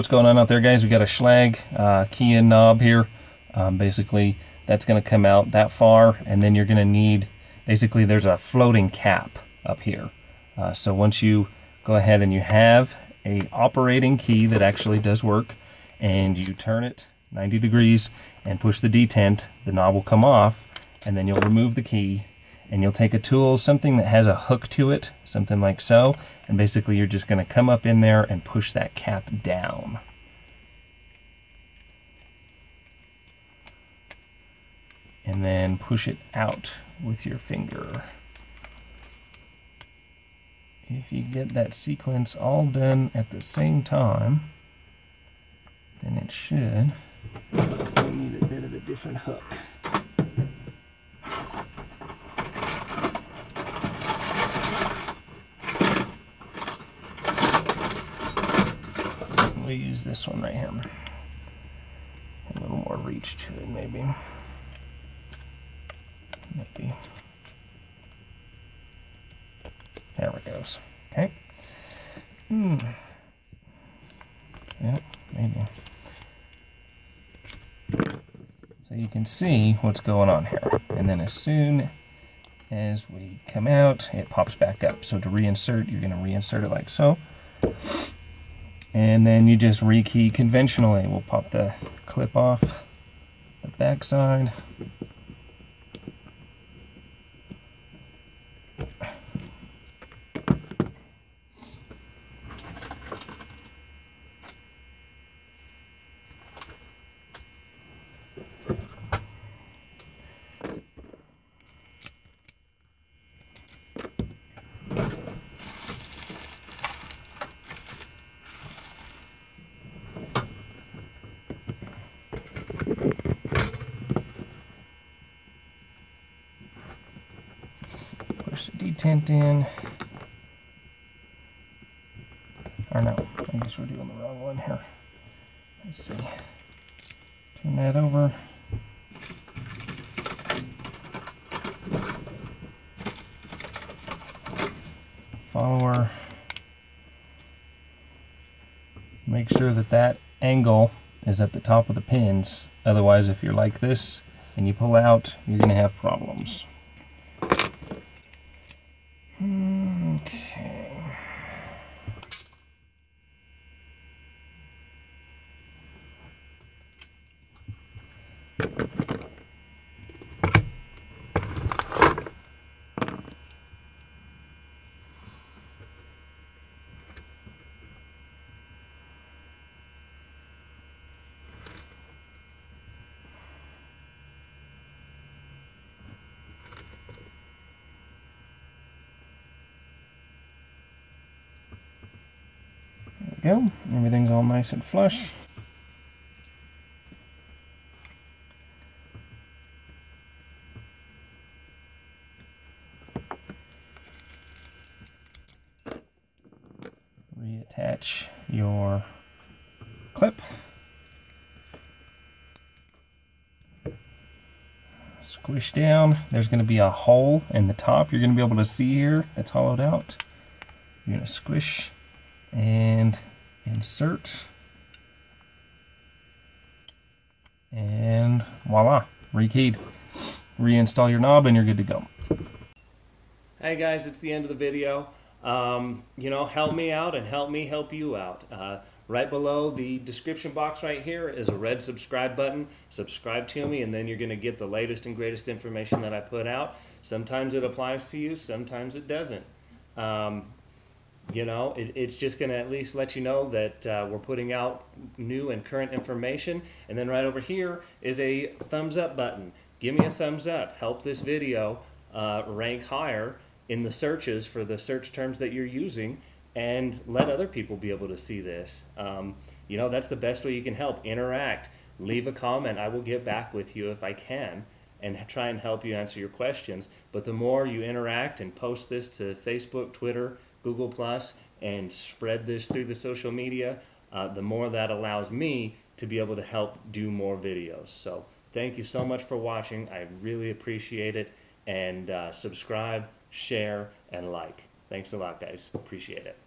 what's going on out there, guys. We got a Schlage key in knob here. Basically, that's going to come out that far, and then you're going to need, basically there's a floating cap up here. So once you go ahead and you have a operating key that actually does work, and you turn it 90 degrees and push the detent, the knob will come off, and then you'll remove the key, and you'll take a tool, something that has a hook to it, something like so, and basically you're just going to come up in there and push that cap down. And then push it out with your finger. If you get that sequence all done at the same time, then it should. You need a bit of a different hook. We'll use this one right here. A little more reach to it, maybe. Maybe. There it goes. Okay. Yeah, maybe. So you can see what's going on here. And then as soon as we come out, it pops back up. So to reinsert, you're going to reinsert it like so. And then you just rekey conventionally. We'll pop the clip off the back side. Push the detent in. Or no, I guess we're doing the wrong one here. Let's see. Turn that over. Follower. Make sure that that angle is at the top of the pins. Otherwise, if you're like this and you pull out, you're going to have problems. Okay. Go. Everything's all nice and flush. Reattach your clip. Squish down. There's going to be a hole in the top. You're going to be able to see here that's hollowed out. You're going to squish and insert, and voila, rekeyed. Reinstall your knob and you're good to go. Hey guys, it's the end of the video. You know, help me out and help me help you out. Right below the description box right here is a red subscribe button. Subscribe to me and then you're going to get the latest and greatest information that I put out. Sometimes it applies to you, sometimes it doesn't. You know, it's just going to at least let you know that we're putting out new and current information. And then right over here is a thumbs up button. Give me a thumbs up. Help this video rank higher in the searches for the search terms that you're using, and let other people be able to see this. You know, that's the best way you can help. Interact. Leave a comment. I will get back with you if I can and try and help you answer your questions. But the more you interact and post this to Facebook, Twitter, Google+, and spread this through the social media, the more that allows me to be able to help do more videos. So thank you so much for watching. I really appreciate it. And subscribe, share, and like. Thanks a lot, guys. Appreciate it.